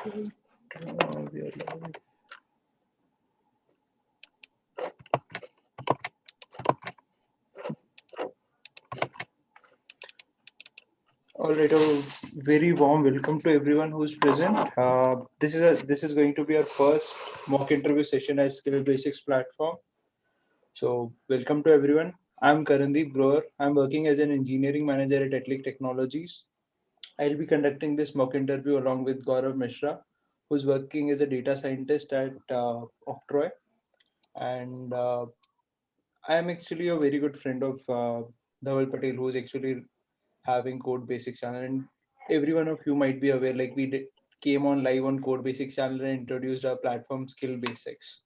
We are live. All right, a very warm welcome to everyone who's present. This is going to be our first mock interview session as Skill Basics platform. So, welcome to everyone. I'm Karandeep Brewer. I'm working as an engineering manager at Atlic Technologies. I'll be conducting this mock interview along with Gaurav Mishra, who's working as a data scientist at Octroy. And I am actually a very good friend of Dhaval Patel, who's actually having Code Basics channel. And every one of you might be aware, like came on live on Code Basics channel and introduced our platform Skill Basics.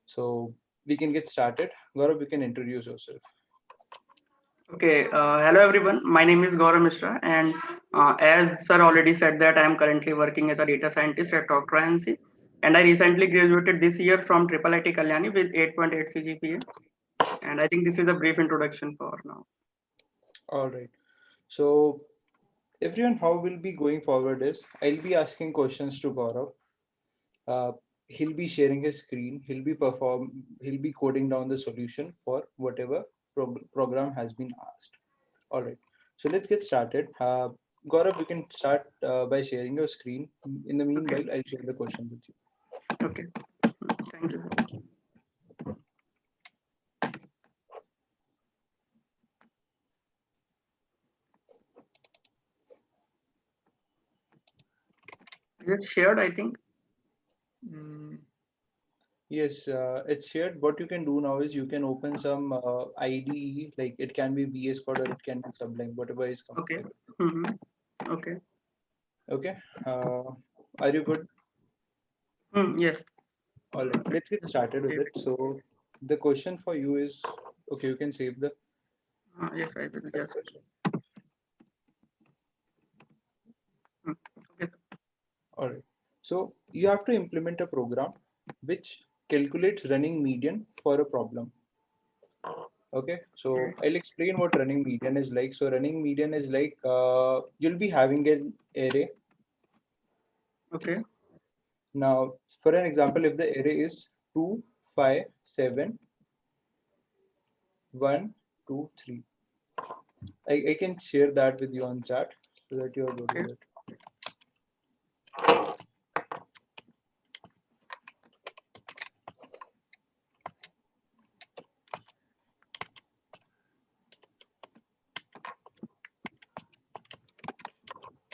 So we can get started. Gaurav, you can introduce yourself. Okay, hello everyone. My name is Gaurav Mishra, and as sir already said that I am currently working as a data scientist at Octroy NC, and I recently graduated this year from Triple IT Kalyani with 8.8 CGPA, and I think this is a brief introduction for now. All right. So everyone, how we'll be going forward is I'll be asking questions to Gaurav. Uh, he'll be sharing his screen. He'll be coding down the solution for whatever program has been asked. All right. So let's get started. Gaurav, you can start by sharing your screen. In the Okay, meanwhile, I'll share the question with you. okay, thank you. Is it shared? I think. Mm, yes, it's shared. What you can do now is you can open some IDE, like it can be VS Code or it can be Sublime, whatever is Okay. comfortable. Mm-hmm. Okay. Okay. Are you good? Yes. All right. Let's get started with it. So the question for you is, okay, you can save the Yes, I will just. question. Mm, okay. All right. So you have to implement a program which calculates running median for a problem. Okay. So Okay. I'll explain what running median is like. So running median is like you'll be having an array. Okay. Now, for an example, if the array is 2, 5, 7, 1, 2, 3, I can share that with you on chat so that you are good Okay. with it.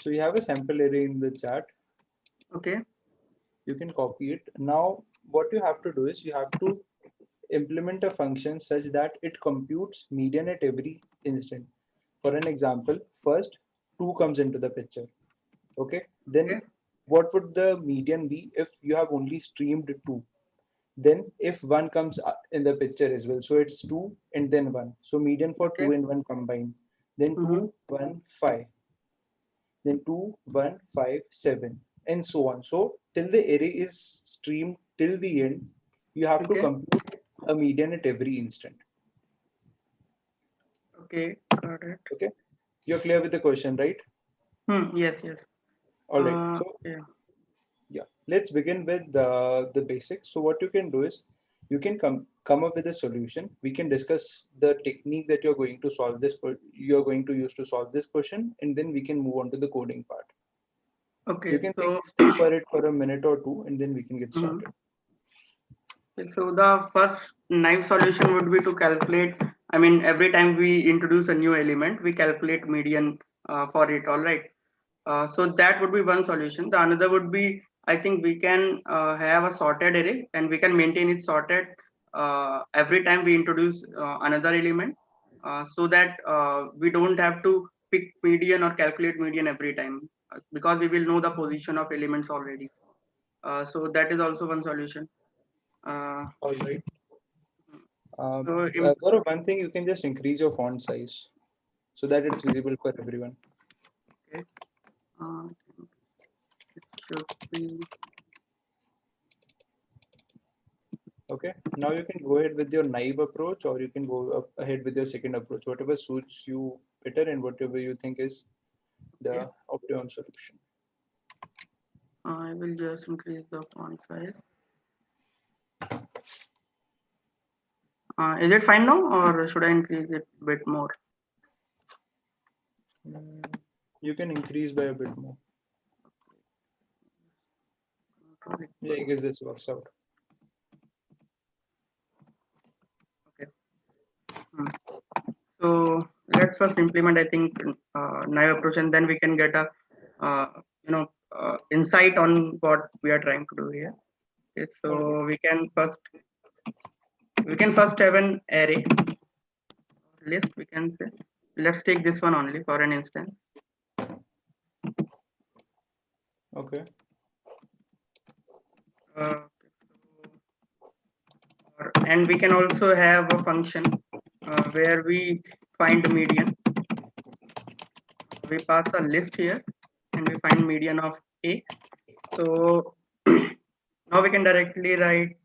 So you have a sample array in the chat. Okay. You can copy it. Now, what you have to do is you have to implement a function such that it computes median at every instant. For an example, first 2 comes into the picture. Okay. Then Okay. what would the median be if you have only streamed 2? Then if 1 comes in the picture as well, so it's 2 and then 1. So median for Okay. 2 and 1 combined. Then Mm-hmm. 2, 1, 5. Then 2, 1, 5, 7, and so on. So till the array is streamed till the end, you have to Okay. compute a median at every instant. Okay. Got it. Okay, you're clear with the question, right? Yes. Yes. All right. So Yeah. yeah, let's begin with the basics. So what you can do is you can come up with a solution. We can discuss the technique that you're going to solve this. You're going to use to solve this question, and then we can move on to the coding part. So Okay. you can So, think for it for a minute or two, and then we can get mhm. started. So the first naive solution would be to calculate. I mean, every time we introduce a new element, we calculate median for it. All right. So that would be one solution. The another would be, I think we can have a sorted array and we can maintain it sorted every time we introduce another element, so that we don't have to pick median or calculate median every time, because we will know the position of elements already. So that is also one solution. Uh, All right. so Gaurav, one thing, you can just increase your font size so that it's visible for everyone. okay, uh, it should be Okay. Now you can go ahead with your naive approach, or you can go ahead with your second approach, whatever suits you better and whatever you think is okay. the optimum solution. I will just increase the font size. Is it fine now, or should I increase it a bit more? You can increase by a bit more. Yeah, I guess this works out. Okay. So let's first implement, I think, naive approach, and then we can get a insight on what we are trying to do here. Okay, so we can first have an array list. We can say, let's take this one only for an instance. Okay. And we can also have a function where we find the median. We pass a list here and we find median of A. So now we can directly write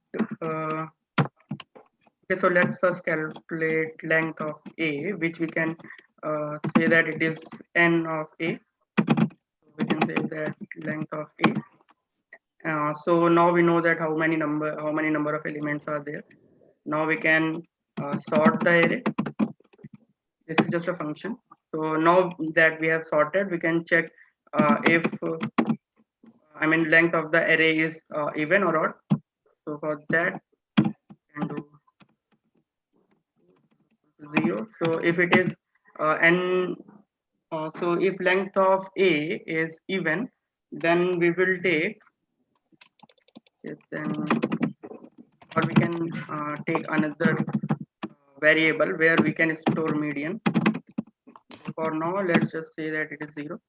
okay, so let's first calculate length of A, which we can say that it is n of A. We can say that length of A. So now we know that how many number of elements are there. Now we can sort the array. This is just a function. So now that we have sorted, we can check if length of the array is even or odd. So for that, we can do 0. So if it is so if length of A is even, then we will take or we can take another variable where we can store median. For now, let's just say that it is 0.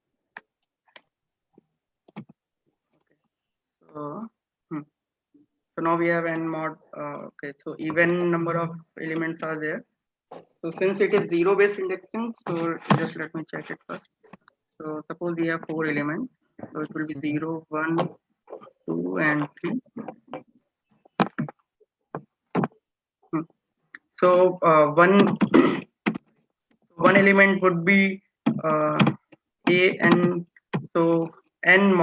Okay. So now we have n mod. Okay, so even number of elements are there. So since it is 0 based indexing, so just let me check it first. So suppose we have 4 elements. So it will be 0, 1, 2, and 3. So one element would be A, and so n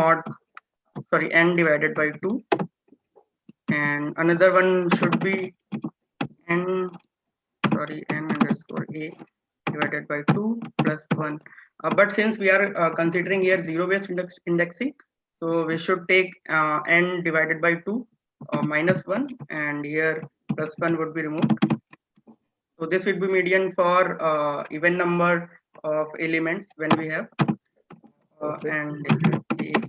divided by 2, and another one should be n underscore A divided by 2 plus 1. But since we are considering here 0 based indexing, so we should take n divided by 2 minus 1, and here plus 1 would be removed. So this would be median for even number of elements when we have and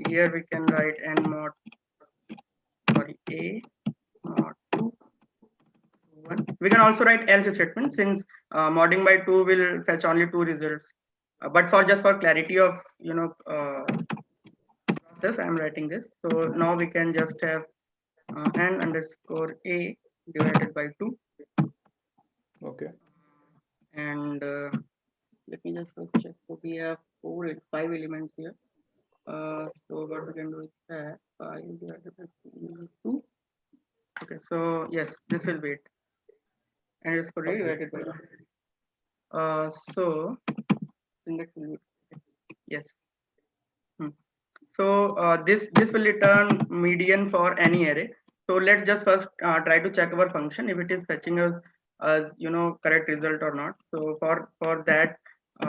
here we can write n mod A mod 2 1. We can also write else statement, since modding by 2 will fetch only 2 results. But for clarity of process, I am writing this. So now we can just have n underscore A divided by 2. Okay. And let me just first check. So we have 5 elements here. So what we can do is that 5 divided by 2. Okay, so yes, this will be it. And it's for divided by 2. So index will be yes. So this will return median for any array. So let's just first try to check our function if it is fetching us as correct result or not. So for that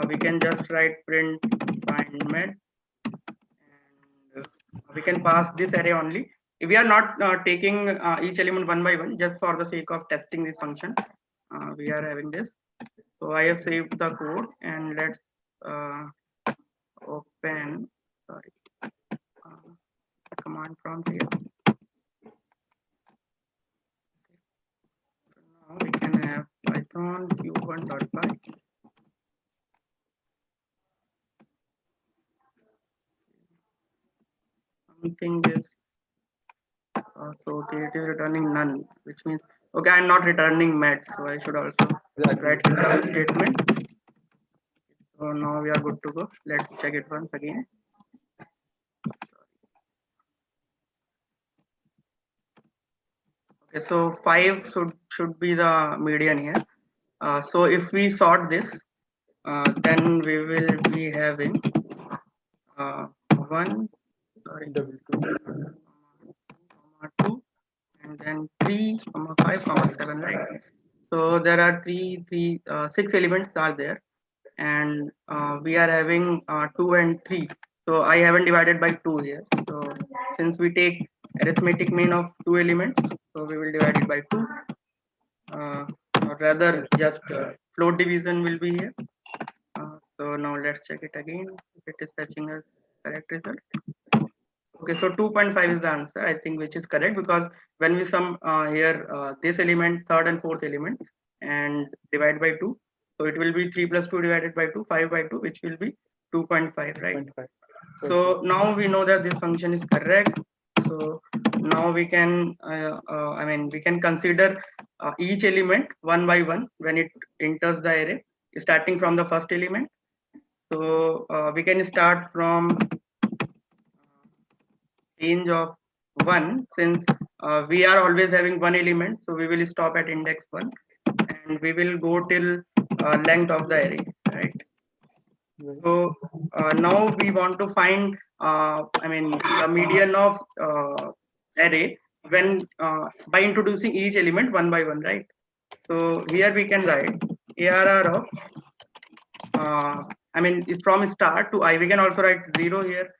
we can just write print find med, and we can pass this array only. We are not taking each element one by one, just for the sake of testing this function. We are having this. So I have saved the code, and let's open command prompt here. So now we can have python q1.py. Something is so okay, it is returning none, which means okay, I'm not returning met, so I should also write return statement. So now we are good to go. Let's check it once again. Okay, so 5 should be the median here. So if we sort this, then we will be having 1, sorry, double 2, 2, and then 3, 5, 7, right? So there are six elements are there, and we are having 2 and 3. So I haven't divided by 2 here. So since we take arithmetic mean of 2 elements, so we will divide it by 2. Or rather, just float division will be here. So now let's check it again if it is fetching us correct result. Okay, so 2.5 is the answer, I think, which is correct, because when we sum here this element, third and fourth element, and divide by 2, so it will be 3 plus 2 divided by 2, 5 by 2, which will be 2.5, right? 2.5. So now we know that this function is correct. So now we can, we can consider each element one by one when it enters the array, starting from the first element. So we can start from range of 1, since we are always having one element, so we will stop at index 1 and we will go till length of the array, right? So now we want to find the median of array when by introducing each element one by one, right? So here we can write ARR of from start to I. We can also write 0 here,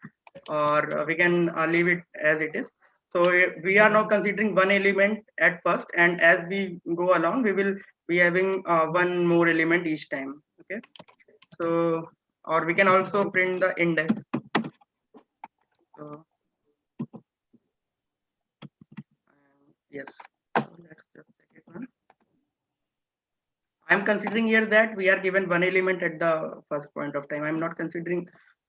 or we can leave it as it is. So we are now considering one element at first, and as we go along, we will be having one more element each time. Okay. So, or we can also print the index. So, yes. So let's just check it now. I'm considering here that we are given one element at the first point of time. I'm not considering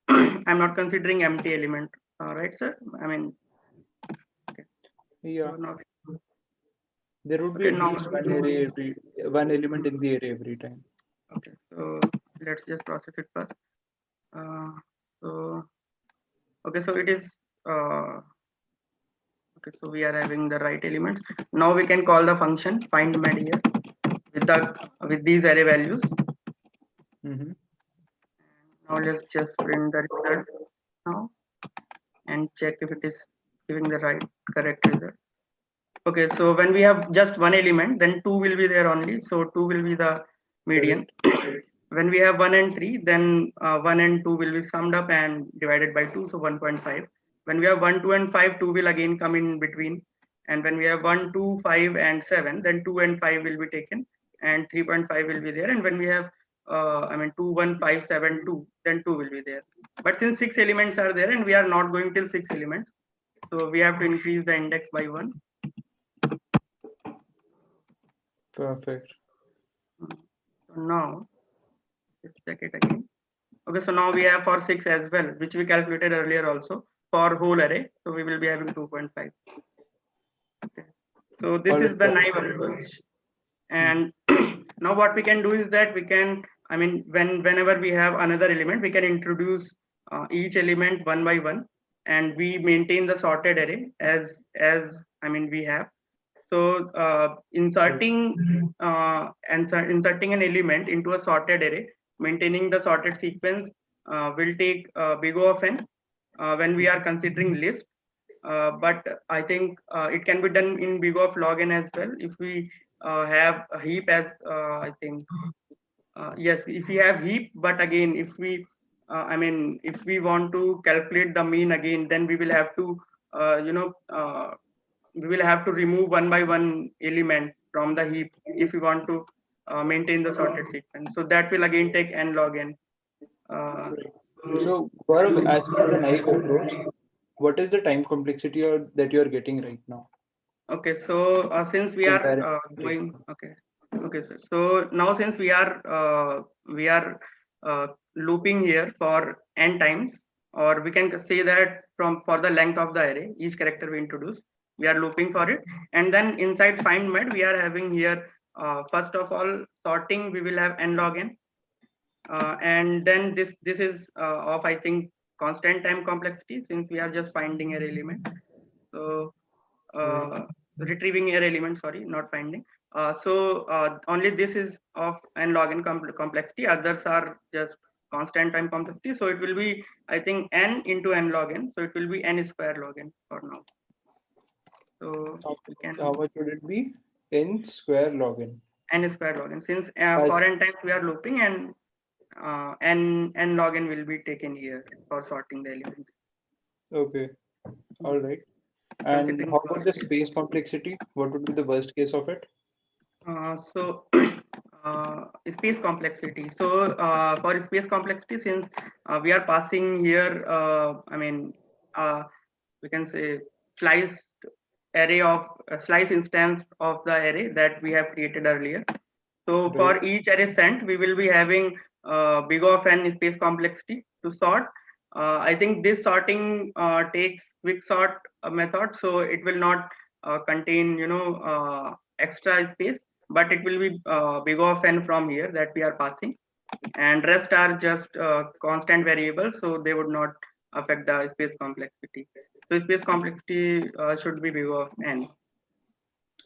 I'm not considering empty element. Right, sir? I mean, okay. Yeah. So now, There would be okay, at now, least one element in the array every time. okay, so let's just process it first. So okay, so it is okay, so we are having the right elements. Now we can call the function find med here with these array values. Mm-hmm. Now let's just print the result now and check if it is giving the correct result. Okay, so when we have just one element, then 2 will be there only. So 2 will be the median. When we have 1 and 3, then 1 and 2 will be summed up and divided by 2, so 1.5. When we have 1, 2 and 5, 2 will again come in between. And when we have 1, 2, 5 and 7, then 2 and 5 will be taken and 3.5 will be there. And when we have 2, 1, 5, 7, 2, then 2 will be there. But since 6 elements are there and we are not going till 6 elements, so we have to increase the index by 1. Perfect. So now let's check it again. Okay, so now we have for 6 as well, which we calculated earlier also for whole array. So we will be having 2.5. Okay. So this is the naive approach. And now what we can do is that we can, whenever we have another element, we can introduce each element one by one, and we maintain the sorted array as we have. So inserting an element into a sorted array, maintaining the sorted sequence will take big O of n when we are considering list. But I think it can be done in big O of log n as well if we have a heap as I think. Yes, if we have heap, but again, if we if we want to calculate the mean again, then we will have to we will have to remove one by one element from the heap if we want to maintain the sorted sequence. So that will again take n log n. So, Gaurav, as per the naive approach, what is the time complexity that you are getting right now? Okay, so since we are going, okay, sir. So now since we are looping here for n times, or we can say that for the length of the array, each character we introduce, we are looping for it, and then inside find med we are having here first of all sorting, we will have n log n, and then this is of I think constant time complexity, since we are just finding array element. So retrieving array element, sorry, not finding. So only this is of n log n complexity, others are just constant time complexity. So it will be, I think, n into n log n. So it will be n square log n for now. So we can How much would it be? N square log n. n square log n. Since As for n times we are looping, and n log n will be taken here for sorting the elements. okay, all right. And Considering how about the first space complexity? What would be the worst case of it? So space complexity. So for space complexity, since we are passing here, I mean, we can say slice array of slice instance of the array that we have created earlier. So Right. for each array sent, we will be having big of n space complexity to sort. I think this sorting takes quick sort method, so it will not contain extra space, but it will be big of n from here that we are passing, and rest are just constant variables, so they would not affect the space complexity. So space complexity should be big of n.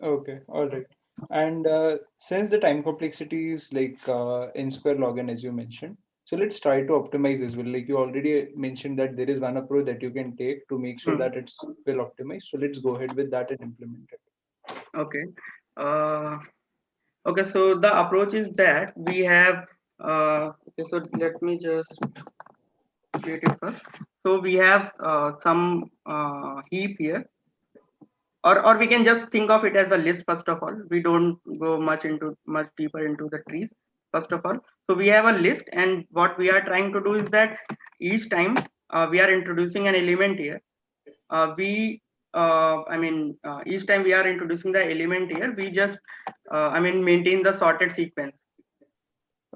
Okay, all right. And since the time complexity is like n square log n, as you mentioned, so let's try to optimize as well. Like you already mentioned that there is one approach that you can take to make sure Hmm. that it's well optimized. So let's go ahead with that and implement it. Okay. Uh, okay. So the approach is that we have. Okay. So let me just create it first. So we have some heap here, or we can just think of it as a list first of all. We don't go much deeper into the trees first of all. So we have a list, and what we are trying to do is that each time we are introducing an element here, we each time we are introducing the element here, we just maintain the sorted sequence,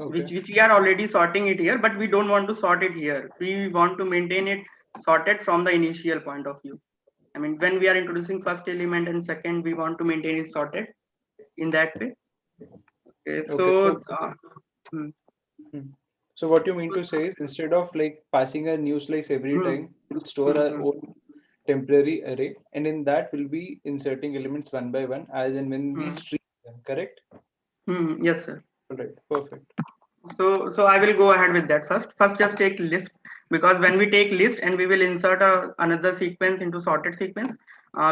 Okay. which we are already sorting it here, but we don't want to sort it here. We want to maintain it sorted from the initial point of view. I mean, when we are introducing first element and second, we want to maintain it sorted in that way. Okay, Okay. so hmm, Hmm. So what you mean to say is instead of like passing a new slice every hmm, time, we'll store hmm, our hmm, own temporary array, and in that we'll be inserting elements one by one as and when we hmm, stream them. Correct? yes, sir. All right. Perfect. So I will go ahead with that first. First, just take list, because when we take list and we will insert another sequence into sorted sequence,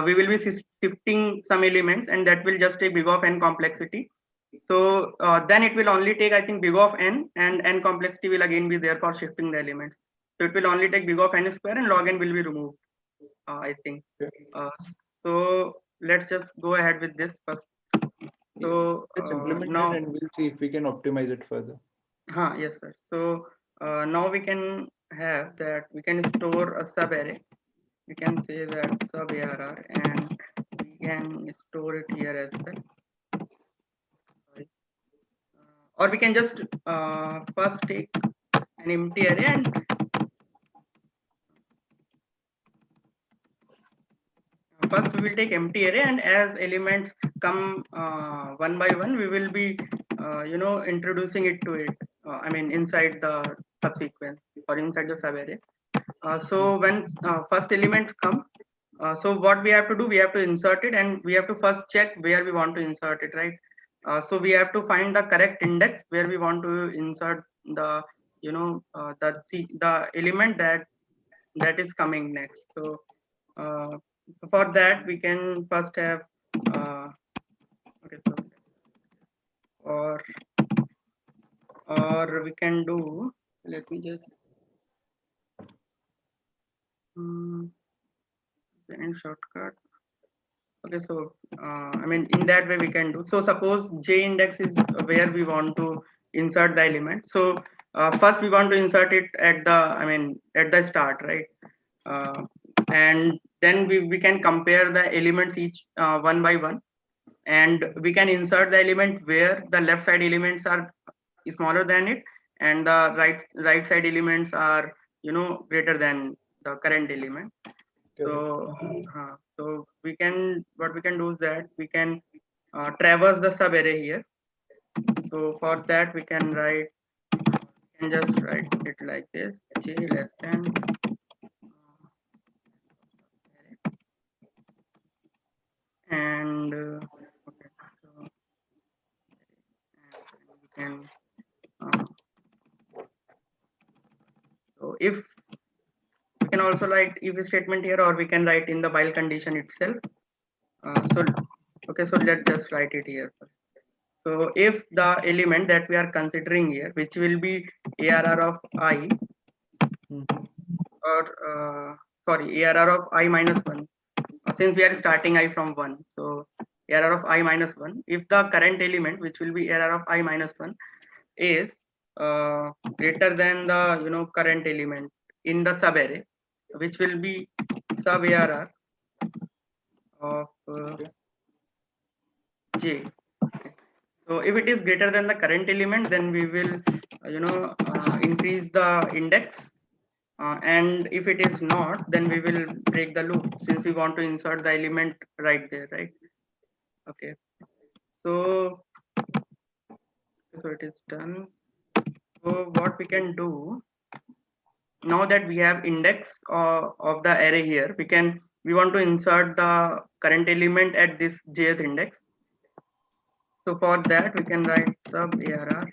we will be shifting some elements, and that will just take big of n complexity. So then it will only take, I think, big of n, and n complexity will again be there for shifting the elements. So it will only take big of n square, and log n will be removed, I think. Yeah. Uh, so let's just go ahead with this first. Yeah. So Let's implement it now, and we'll see if we can optimize it further. yes, sir. So now we can have that we can store a sub array. We can say that sub arr, and we can store it here as well. Sorry. Or we can just first take an empty array, and first we will take empty array, and as elements come one by one, we will be introducing it to it. Inside the subsequence or inside the sub-array. Hmm. So when first elements come, so what we have to do, we have to insert it, and we have to first check where we want to insert it, right? So we have to find the correct index where we want to insert the the element that is coming next. Uh, so for that, we can first have uh, okay, so, or we can do. Let me just in shortcut. Okay, so in that way we can do. So suppose J index is where we want to insert the element. So first we want to insert it at the at the start, right? Uh, and then we can compare the elements each one by one, and we can insert the element where the left side elements are smaller than it, and the right side elements are greater than the current element. Correct. So we can, what we can do is that we can traverse the sub array here. So for that we can just write it like this: j less than and okay, so and we can uh, if we can also write if statement here, or we can write in the while condition itself. So let's just write it here. So if the element that we are considering here, which will be ARR of I, or sorry, ARR of I minus 1, since we are starting I from 1, so ARR of I minus 1, if the current element, which will be ARR of I minus 1, is greater than the current element in the subarray, which will be sub ARR of J. Okay. So if it is greater than the current element, then we will increase the index, and if it is not, then we will break the loop, since we want to insert the element right there, right? Okay, so it is done. So what we can do now that we have index of the array here, we want to insert the current element at this jth index. So for that we can write sub ARR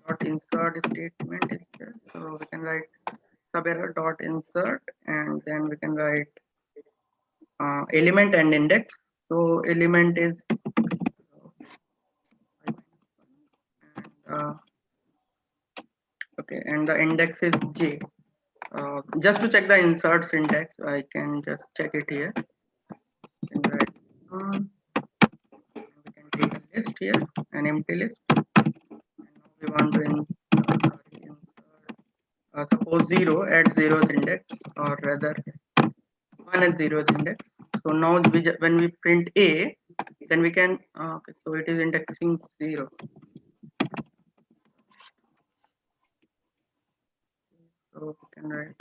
dot insert statement is there. So we can write sub ARR dot insert, and then we can write element and index. So element is okay, and the index is J. Just to check the insert syntax, I can just check it here. We can write, we can take a list here, an empty list. And now we want to insert, suppose 0 at 0th index, or rather 1 at 0th index. So now when we print A, then we can, okay, so it is indexing 0. So we can write,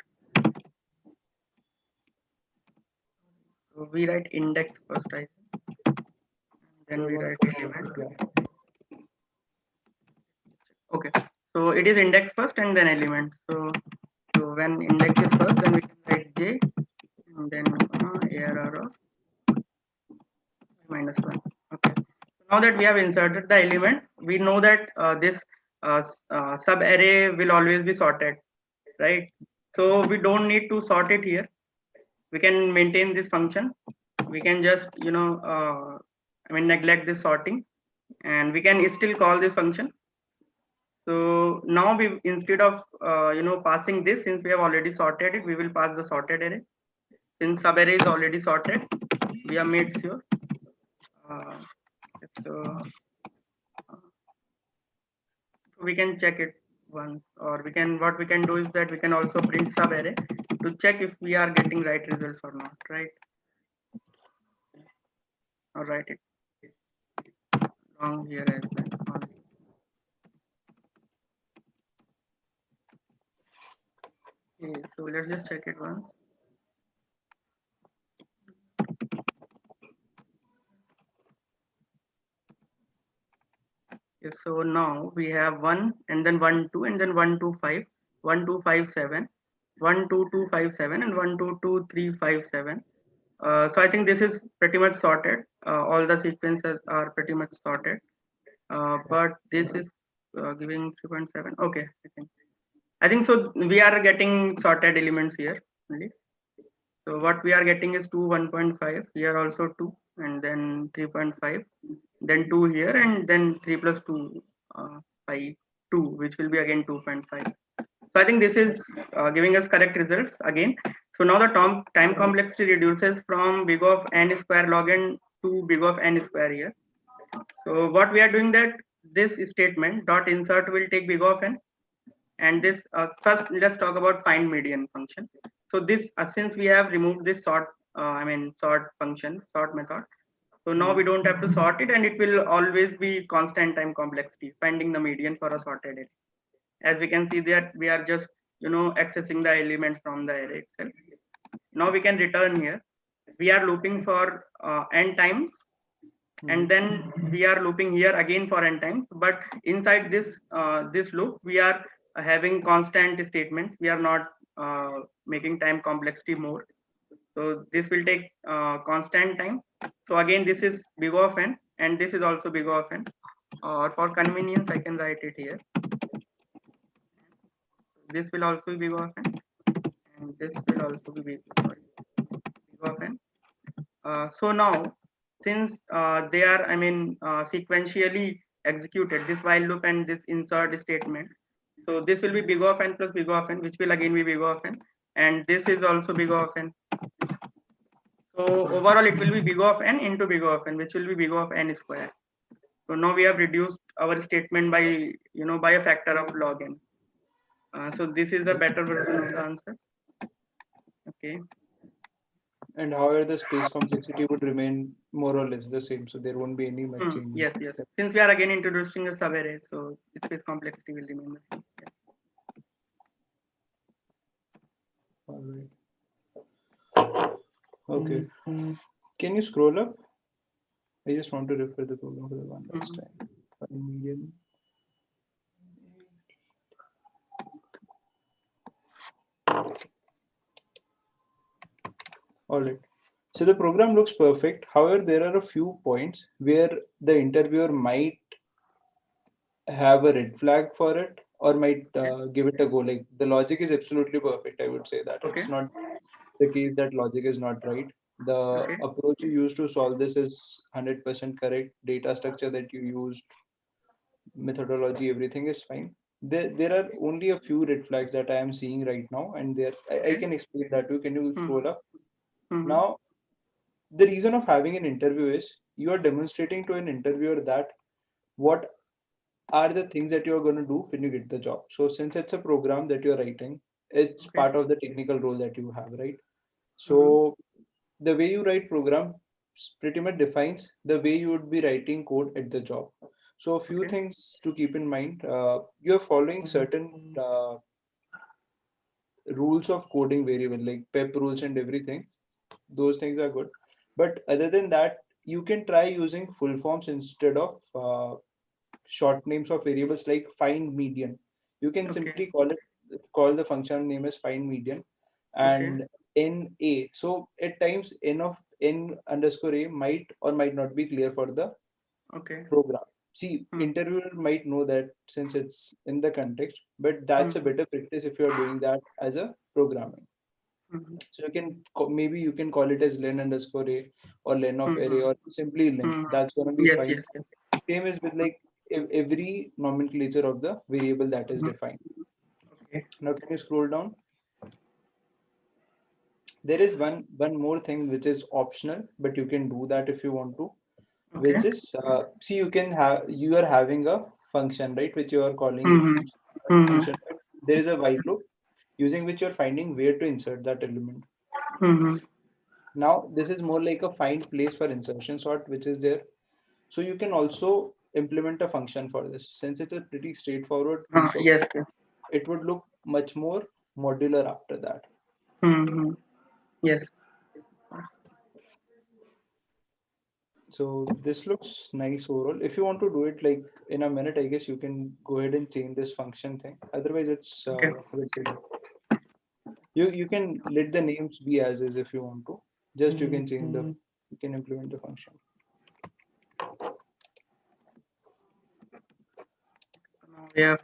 so we write index first, I think, and then we write element. Okay, so it is index first and then element. So when index is first, then we can write J, and then ARR of minus 1. Okay, so now that we have inserted the element, we know that this sub array will always be sorted, right? So we don't need to sort it here. We can maintain this function. We can just neglect this sorting, and we can still call this function. So now we, instead of passing this, since we have already sorted it, we will pass the sorted array. Since sub array is already sorted, we have made sure. So we can check it once, or what we can do is that we can also print sub array to check if we are getting right results or not, right? Or write it wrong here as well. Okay, so let's just check it once. Okay, so now we have 1 and then 1 2 and then 1 2 5 1 2 5 7 1 2 2 5 7 and 1 2 2 3 5 7. So I think this is pretty much sorted. All the sequences are pretty much sorted, but this is giving 3.7. Okay, I think so. We are getting sorted elements here only. So what we are getting is 2 1.5 here, also 2, and then 3.5, then 2 here, and then 3 plus 2 5 2, which will be again 2.5. So I think this is giving us correct results again. So now the time complexity reduces from big of n square log n to big of n square here. So what we are doing, that this statement dot insert will take big of n, and this first let's talk about find median function. So this since we have removed this sort function, sort method, so now we don't have to sort it, and it will always be constant time complexity finding the median for a sorted array. As we can see that we are just accessing the elements from the array itself. Now we can return here. We are looping for n times, and then we are looping here again for n times. But inside this this loop, we are having constant statements. We are not making time complexity more. So this will take constant time. So again, this is big O of n, and this is also big O of n. or for convenience, I can write it here. This will also be big of n, and this will also be big of n. So now, since they are, sequentially executed, this while loop and this insert statement. So this will be big of n plus big of n, which will again be big of n, and this is also big of n. So overall, it will be big of n into big of n, which will be big of n square. So now we have reduced our statement by by a factor of log n. So this is the better version of the answer. Okay. And however, the space complexity would remain more or less the same, so there won't be any much change. Yes. Since we are again introducing a subarray, so its space complexity will remain the same. Yes. All right. Okay. Can you scroll up? I just want to refer the program for the one last time. Median. All right. So the program looks perfect. However, there are a few points where the interviewer might have a red flag for it or might give it a go. Like the logic is absolutely perfect. I would say that Okay. it's not the case that logic is not right. The approach you use to solve this is 100% correct. Data structure that you used, methodology, everything is fine. There are only a few red flags that I am seeing right now, and there I can explain that too. Can you scroll up? Now, the reason of having an interview is you are demonstrating to an interviewer that what are the things that you're going to do when you get the job. So since it's a program that you're writing, it's part of the technical role that you have, right? So the way you write program pretty much defines the way you would be writing code at the job. So a few things to keep in mind. You're following certain rules of coding very well, like PEP rules and everything. Those things are good. But other than that, you can try using full forms instead of short names of variables like find median. You can simply call the function name as find median and NA. So at times n of n underscore a might or might not be clear for the program. See, interviewer might know that since it's in the context, but that's a better practice if you're doing that as a programming. So you can maybe you can call it as len underscore a or len of array or simply len. That's gonna be fine. Same is with like every nomenclature of the variable that is defined. Now can you scroll down? There is one more thing which is optional, but you can do that if you want to. Which is see you are having a function, right, which you are calling function. There is a while loop using which you're finding where to insert that element. Now this is more like a find place for insertion sort which is there. So you can also implement a function for this. Since it's a pretty straightforward piece of it would look much more modular after that. Yes. So this looks nice overall. If you want to do it like in a minute, I guess you can go ahead and change this function thing. Otherwise, it's you can let the names be as is if you want to. Just you can change you can implement the function. Yeah,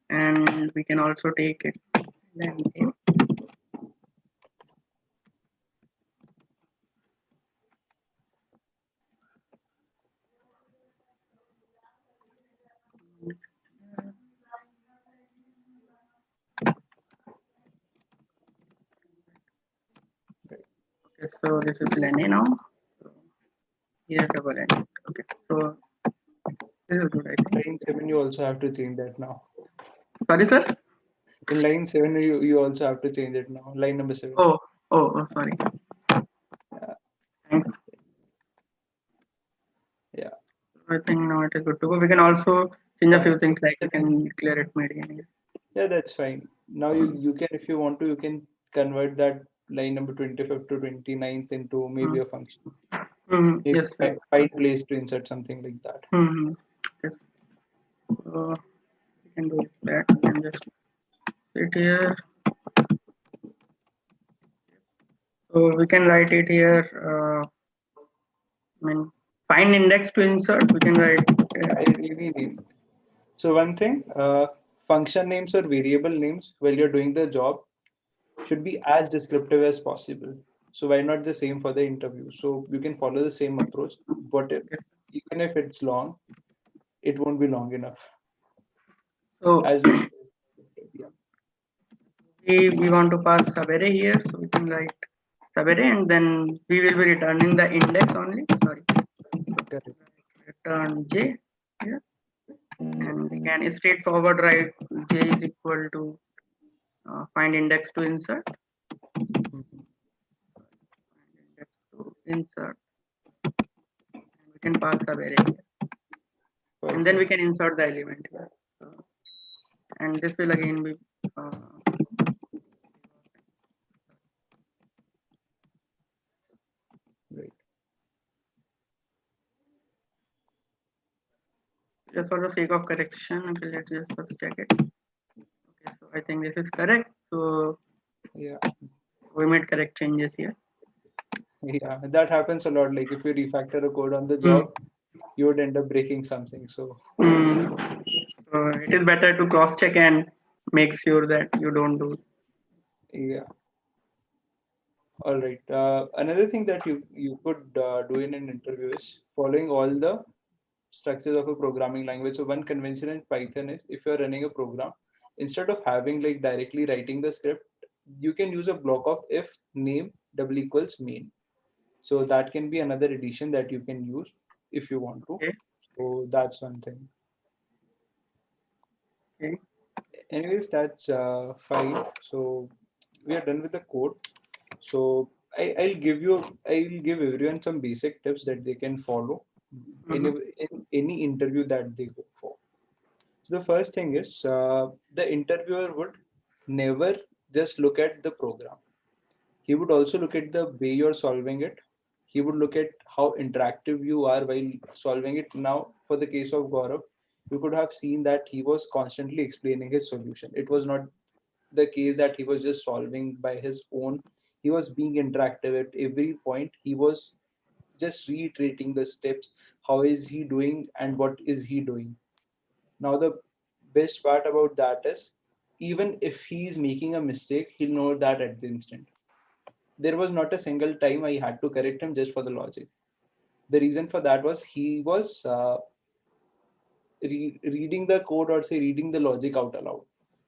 and we can also take it. Okay, so this is Lenny now. So here double N. Okay, so this is good. I think. Line 7, you also have to change that now. Sorry, sir. In line 7, you also have to change it now. Line number 7. Oh, sorry. Yeah. Thanks. Yeah. I think now it is good to go. We can also change a few things like you can clear it median. Yeah, that's fine. Now you can, if you want to, you can convert that line number 25th to 29th into maybe a function. Maybe Yes. find place to insert something like that. Yes. So we can do that. We can just sit here. So we can write it here. Find index to insert. We can write I really need. So one thing, function names or variable names while you're doing the job should be as descriptive as possible. So why not the same for the interview? So you can follow the same approach. What if, even if it's long, it won't be long enough. So As long as, yeah. we want to pass Sabere here, so we can write Sabere, and then we will be returning the index only. Sorry, Correct. return J here, and we can straightforward write J is equal to find index to insert. Index to insert. And we can pass Sabere here, and then we can insert the element here. So, and this will again be Right. just for the sake of correction. Okay, let's just first check it. Okay, so I think this is correct. So Yeah. we made correct changes here. Yeah, that happens a lot. Like if you refactor a code on the job, you would end up breaking something. So So it is better to cross check and make sure that you don't do. yeah. All right. Another thing that you could do in an interview is following all the structures of a programming language. So one convention in Python is if you're running a program, instead of having like directly writing the script, you can use a block of if name double equals main. So that can be another addition that you can use if you want to. Okay. So that's one thing. Okay. Anyways, that's fine. So we are done with the code. So I'll give everyone some basic tips that they can follow in any interview that they go for. So the first thing is the interviewer would never just look at the program. He would also look at the way you're solving it. He would look at how interactive you are while solving it. Now, for the case of Gaurav, you could have seen that he was constantly explaining his solution. It was not the case that he was just solving by his own. He was being interactive at every point. He was just reiterating the steps. How is he doing and what is he doing? Now, the best part about that is even if he's making a mistake, he'll know that at the instant. There was not a single time I had to correct him just for the logic. The reason for that was he was reading the code or say reading the logic out aloud.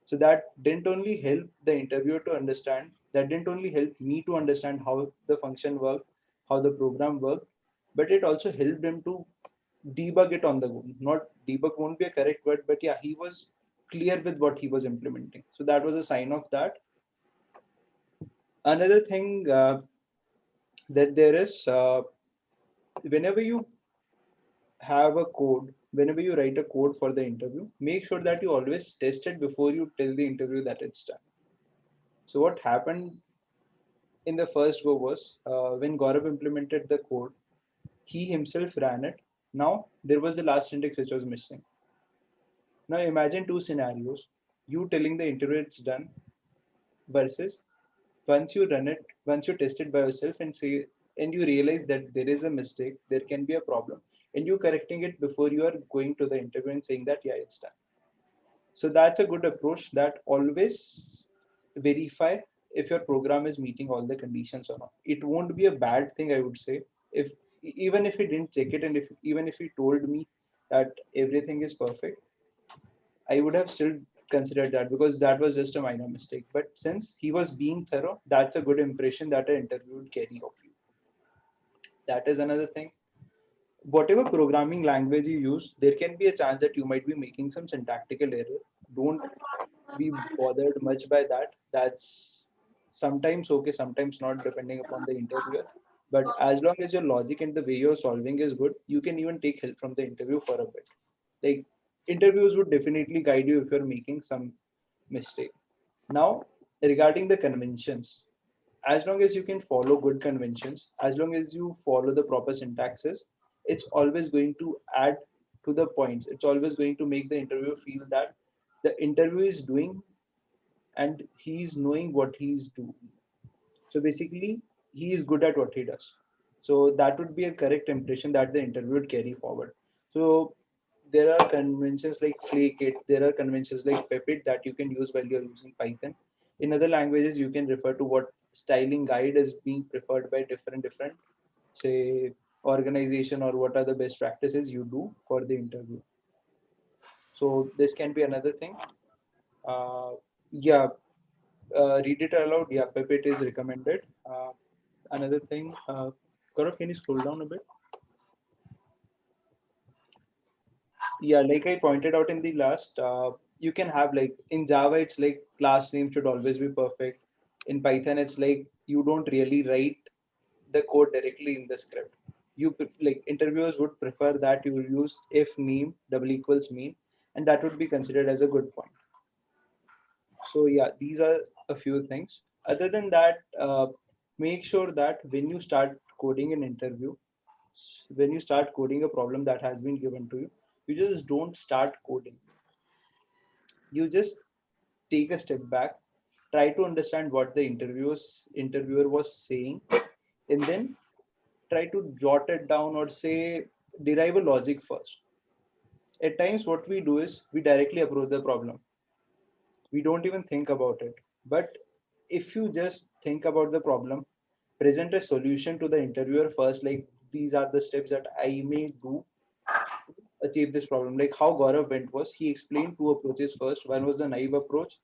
So that didn't only help the interviewer to understand, that didn't only help me to understand how the function worked, how the program worked, but it also helped him to debug it on the go. Not debug won't be a correct word, but yeah, he was clear with what he was implementing. So that was a sign of that. Another thing that there is, whenever you have a code, whenever you write a code for the interview, make sure that you always test it before you tell the interview that it's done. So what happened in the first go was when Gaurav implemented the code, he himself ran it. Now there was the last index which was missing. Now imagine two scenarios: you telling the interview it's done versus once you run it, once you test it by yourself and say, and you realize that there is a mistake, there can be a problem, and you correcting it before you are going to the interview and saying that, yeah, it's done. So that's a good approach, that always verify if your program is meeting all the conditions or not. It won't be a bad thing, I would say, if even if he didn't check it and if even if he told me that everything is perfect, I would have still considered that because that was just a minor mistake. But since he was being thorough, that's a good impression that an interview would carry of you. That is another thing. Whatever programming language you use, there can be a chance that you might be making some syntactical error. Don't be bothered much by that. That's sometimes okay, sometimes not, depending upon the interviewer. But as long as your logic and the way you're solving is good, you can even take help from the interview for a bit. Like interviews would definitely guide you if you're making some mistake. Now, regarding the conventions, as long as you can follow good conventions, as long as you follow the proper syntaxes, it's always going to add to the points. It's always going to make the interviewer feel that the interview is doing and he's knowing what he's doing. So basically, he is good at what he does. So that would be a correct impression that the interview would carry forward. So there are conventions like Flake-it, there are conventions like Pepit that you can use while you're using Python. In other languages, you can refer to what styling guide is being preferred by different say organization, or what are the best practices you do for the interview. So this can be another thing. Uh, yeah, read it aloud. Yeah, Pepit is recommended. Another thing, Gaurav, can you scroll down a bit? Yeah, like I pointed out in the last, you can have like in Java, it's like class name should always be perfect. In Python, it's like you don't really write the code directly in the script. Like interviewers would prefer that you use if meme double equals mean, and that would be considered as a good point. So yeah, these are a few things. Other than that, make sure that when you start coding an interview, when you start coding a problem that has been given to you, you just don't start coding. You just take a step back, try to understand what the interviewer was saying, and then try to jot it down, or say derive a logic first. At times what we do is we directly approach the problem, we don't even think about it. But if you just think about the problem, present a solution to the interviewer first, like these are the steps that I may do to achieve this problem. Like how Gaurav went was, he explained two approaches first. One was the naive approach,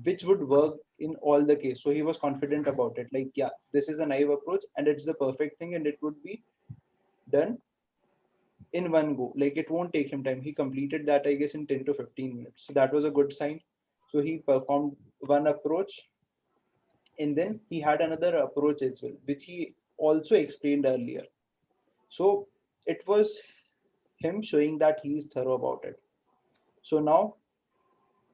which would work in all the case. So he was confident about it. Like, yeah, this is a naive approach and it's the perfect thing, and it would be done in one go. Like it won't take him time. He completed that, I guess, in 10 to 15 minutes. So that was a good sign. So he performed one approach, and then he had another approach as well, which he also explained earlier. So it was him showing that he is thorough about it. So now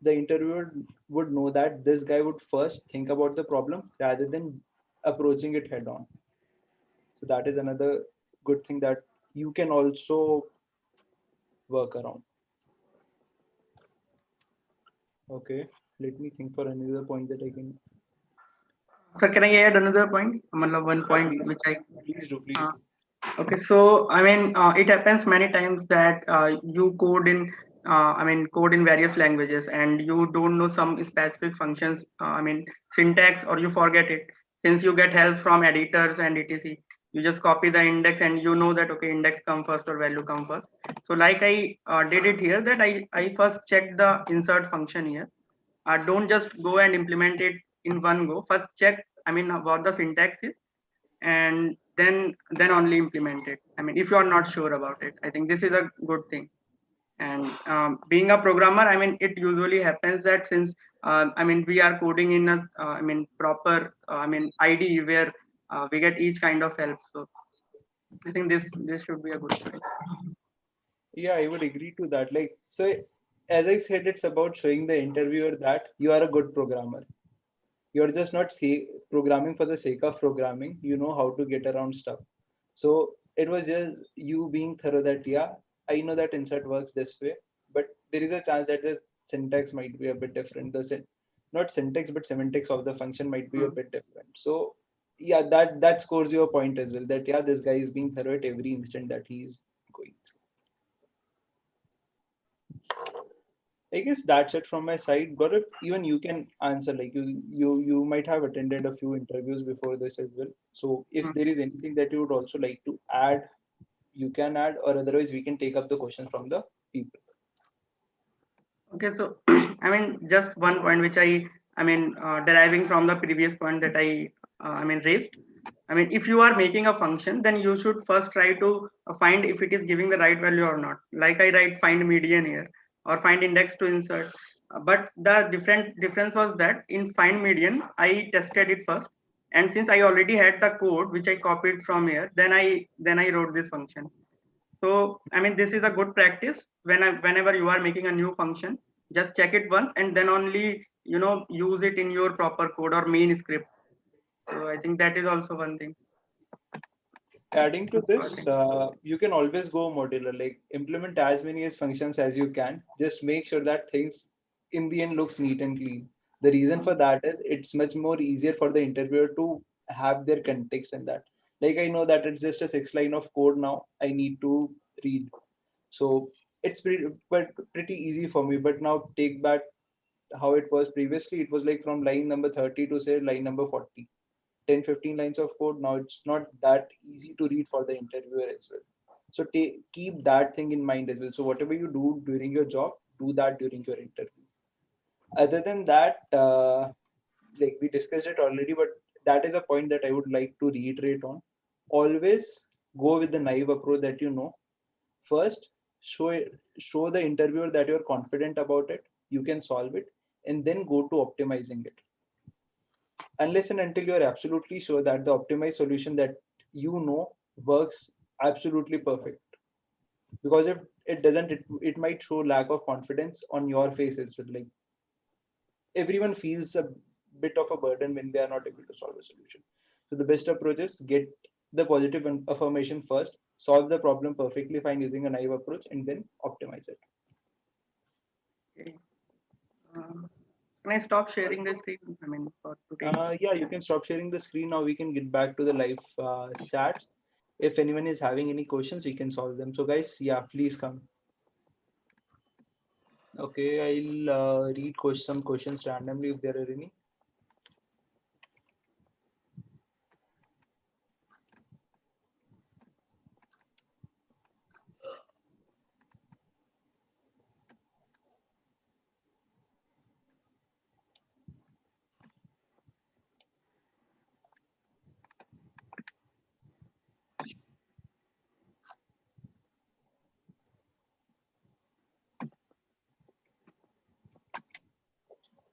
the interviewer would know that this guy would first think about the problem rather than approaching it head on. So that is another good thing that you can also work around. Okay, let me think for another point that I can. Sir, can I add another point? One point Please, which I. please do, please Uh, do. okay, so I mean, it happens many times that you code in, code in various languages, and you don't know some specific functions. Syntax, or you forget it. Since you get help from editors and etc., you just copy the index, and you know that okay, index come first or value come first. So like I did it here, that I first check the insert function here. Don't just go and implement it in one go. First check, what the syntax is, and then only implement it. If you are not sure about it, I think this is a good thing. And being a programmer, it usually happens that since we are coding in a proper IDE where we get each kind of help. So I think this should be a good point. Yeah, I would agree to that. Like, so as I said, it's about showing the interviewer that you are a good programmer. You're just not programming for the sake of programming. You know how to get around stuff. So it was just you being thorough that, yeah, I know that insert works this way, but there is a chance that the syntax might be a bit different. Not syntax, but semantics of the function might be a bit different. So yeah, that scores you a point as well. That yeah, this guy is being thorough at every instant that he is going. I guess that's it from my side. Gaurav, even you can answer. Like you might have attended a few interviews before this as well. So if there is anything that you would also like to add, you can add, or otherwise we can take up the question from the people. Okay, so just one point which deriving from the previous point that I raised. If you are making a function, then you should first try to find if it is giving the right value or not. Like I write find median here, or find index to insert. But the difference was that in find median, I tested it first, and since I already had the code which I copied from here, then I wrote this function. So this is a good practice. Whenever you are making a new function, just check it once, and then only use it in your proper code or main script. So I think that is also one thing. Adding to So I this, think. you can always go modular, like implement as many as functions as you can. Just make sure that things in the end looks neat and clean. The reason for that is it's much more easier for the interviewer to have their context in that. Like I know that it's just a 6 line of code now. I need to read. So it's pretty easy for me. But now take back how it was previously. It was like from line number 30 to say line number 40, 10, 15 lines of code. Now it's not that easy to read for the interviewer as well. So keep that thing in mind as well. So whatever you do during your job, do that during your interview. Other than that, like we discussed it already, but that is a point that I would like to reiterate on. Always go with the naive approach that you know. First, show the interviewer that you're confident about it, you can solve it, and then go to optimizing it. Unless and until you're absolutely sure that the optimized solution that you know works absolutely perfect. Because if it doesn't, it might show lack of confidence on your face as well. Like everyone feels a bit of a burden when they are not able to solve a solution. So the best approach is get the positive affirmation first, solve the problem perfectly fine using a naive approach, and then optimize it. Okay. Can I stop sharing the screen? I mean, for today. Yeah, you can stop sharing the screen now. We can get back to the live chats. If anyone is having any questions, we can solve them. So guys, yeah, please come. Okay, I'll read some questions randomly if there are any.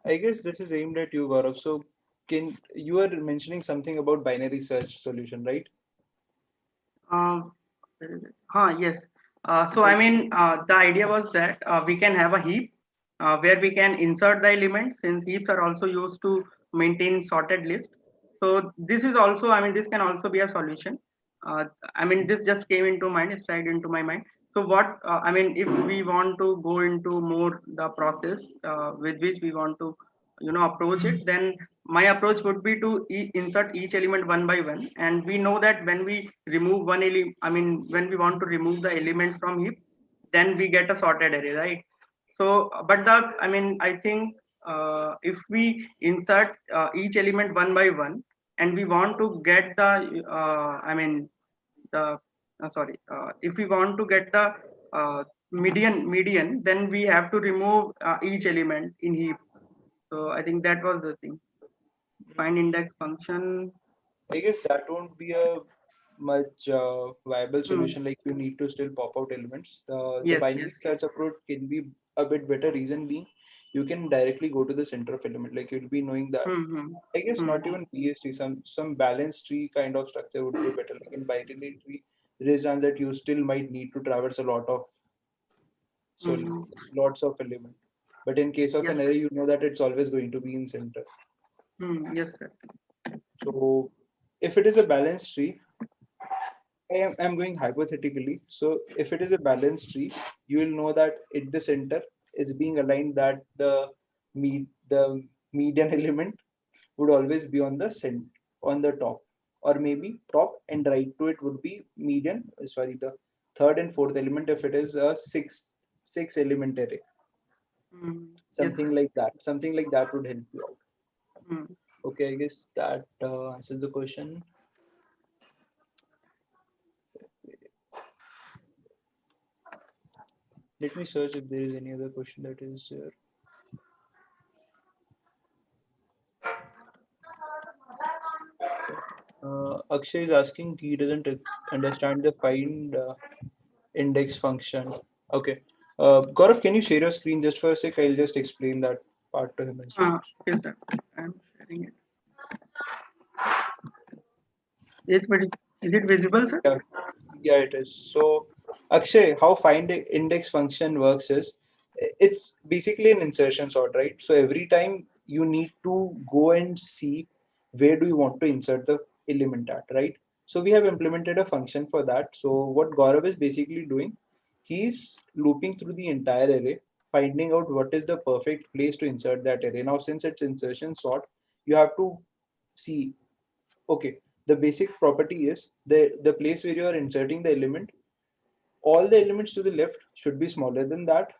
I guess this is aimed at you, Gaurav. So, can you are mentioning something about binary search solution, right? Where is it? Yes. So I So, mean, the idea was that we can have a heap where we can insert the elements, since heaps are also used to maintain sorted list. So this is also, I mean, this can also be a solution. I mean, this just came into mind, it straight into my mind. So what, I mean, if we want to go into more the process with which we want to, approach it, then my approach would be to insert each element one by one. And we know that when we remove one element, I mean, when we want to remove the elements from heap, then we get a sorted array, right? So, but I mean, I think if we insert each element one by one, and we want to get the, I mean, the, if we want to get the median, then we have to remove each element in heap. So I think that was the thing. Find index function. I guess that won't be a much viable Hmm. solution. Like you need to still pop out elements. The Yes, yes, binary yes. search approach can be a bit better. Reason being, you can directly go to the center of element. Like you'll be knowing that. Hmm, hmm, I guess hmm, not even BST. Some balanced tree kind of structure would be better. Like in binary tree, there is chance that you still might need to traverse a lot of sorry hmm. lots of element. But in case of Yes, an array, you know that it's always going to be in center. yes, sir. So if it is a balanced tree, I'm going hypothetically. So if it is a balanced tree, you will know that at the center is being aligned that the median element would always be on the on the top, or maybe top and right to it would be median. Sorry, the third and fourth element if it is a six element array, Yes, something sir. like that. Something like that would help you out. Hmm. Okay, I guess that answers the question. Let me search if there is any other question that is there. Akshay is asking he doesn't understand the find index function. Okay. Gaurav, can you share your screen just for a sec? I'll just explain that part to him as well. Yes, sir. I'm sharing it. It's very, is it visible, sir? Yeah, yeah, it is. So, Akshay, how find index function works is it's basically an insertion sort, right? So every time you need to go and see where do you want to insert the element at, right? So we have implemented a function for that. So what Gaurav is basically doing, he's looping through the entire array, finding out what is the perfect place to insert that array. Now, since it's insertion sort, you have to see, okay, the basic property is the place where you are inserting the element all the elements to the left should be smaller than that,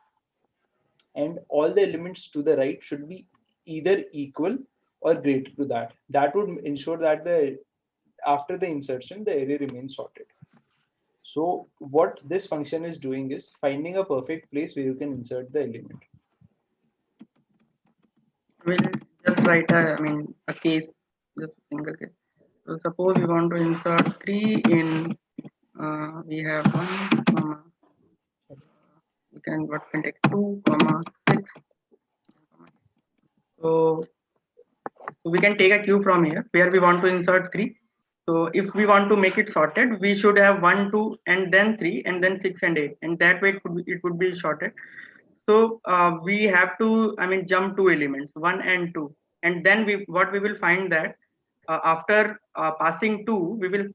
and all the elements to the right should be either equal or greater to that. That would ensure that after the insertion, the array remains sorted. So what this function is doing is finding a perfect place where you can insert the element. We'll just write a case, just a single case. So suppose we want to insert 3 in, we have 1, comma, we can take 2, comma, 6. So we can take a cube from here where we want to insert 3. So if we want to make it sorted, we should have 1, 2, and then 3, and then 6 and 8, and that way it would be sorted. So we have to, jump 2 elements, 1 and 2, and then we will find that after passing 2, we will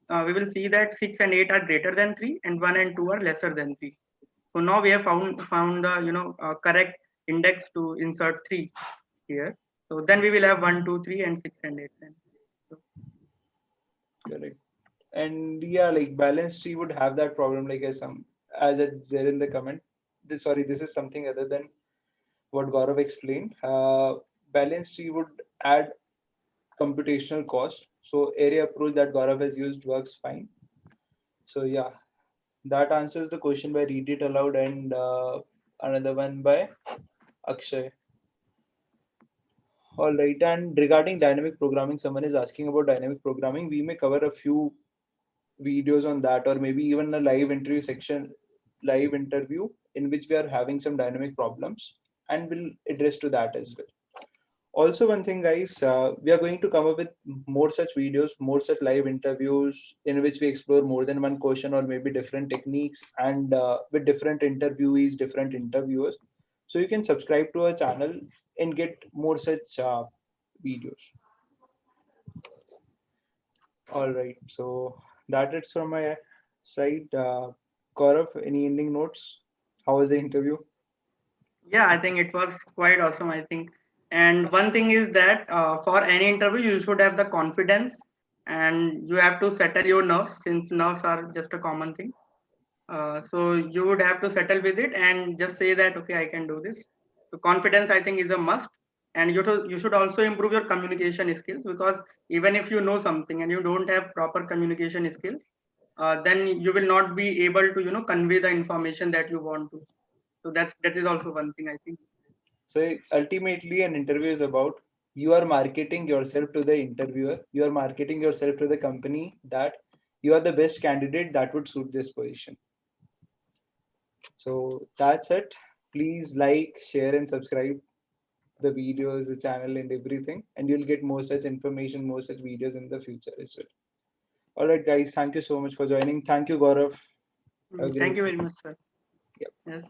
see that 6 and 8 are greater than 3, and 1 and 2 are lesser than 3. So now we have found the correct index to insert 3 here. So then we will have 1, 2, 3, and 6 and 8. Then. So. Correct. And yeah, like balanced tree would have that problem, like as it's there in the comment. This is something other than what Gaurav explained. Balanced tree would add computational cost. So area approach that Gaurav has used works fine. So yeah, that answers the question by read it aloud, and another one by Akshay. All right, and regarding dynamic programming, someone is asking about dynamic programming. We may cover a few videos on that, or maybe even a live interview in which we are having some dynamic problems, and we'll address to that as well. Also, one thing, guys, we are going to come up with more such videos, more such live interviews in which we explore more than one question or maybe different techniques, and with different interviewees, different interviewers. So you can subscribe to our channel and get more such videos. All right, so that it's from my side. Gaurav, any ending notes? How was the interview? Yeah, I think it was quite awesome. I think, and one thing is that for any interview, you should have the confidence, and you have to settle your nerves, since nerves are just a common thing. So you would have to settle with it and just say that, okay, I can do this. So confidence, I think, is a must. And you should also improve your communication skills, because even if you know something and you don't have proper communication skills, then you will not be able to convey the information that you want to. So that is also one thing, I think. So ultimately, an interview is about you are marketing yourself to the interviewer, you are marketing yourself to the company that you are the best candidate that would suit this position. So that's it. Please like, share, and subscribe the videos, the channel, and everything, and you'll get more such information, more such videos in the future as well. All right, guys. Thank you so much for joining. Thank you, Gaurav. Thank you very much, sir. Yep. Yes.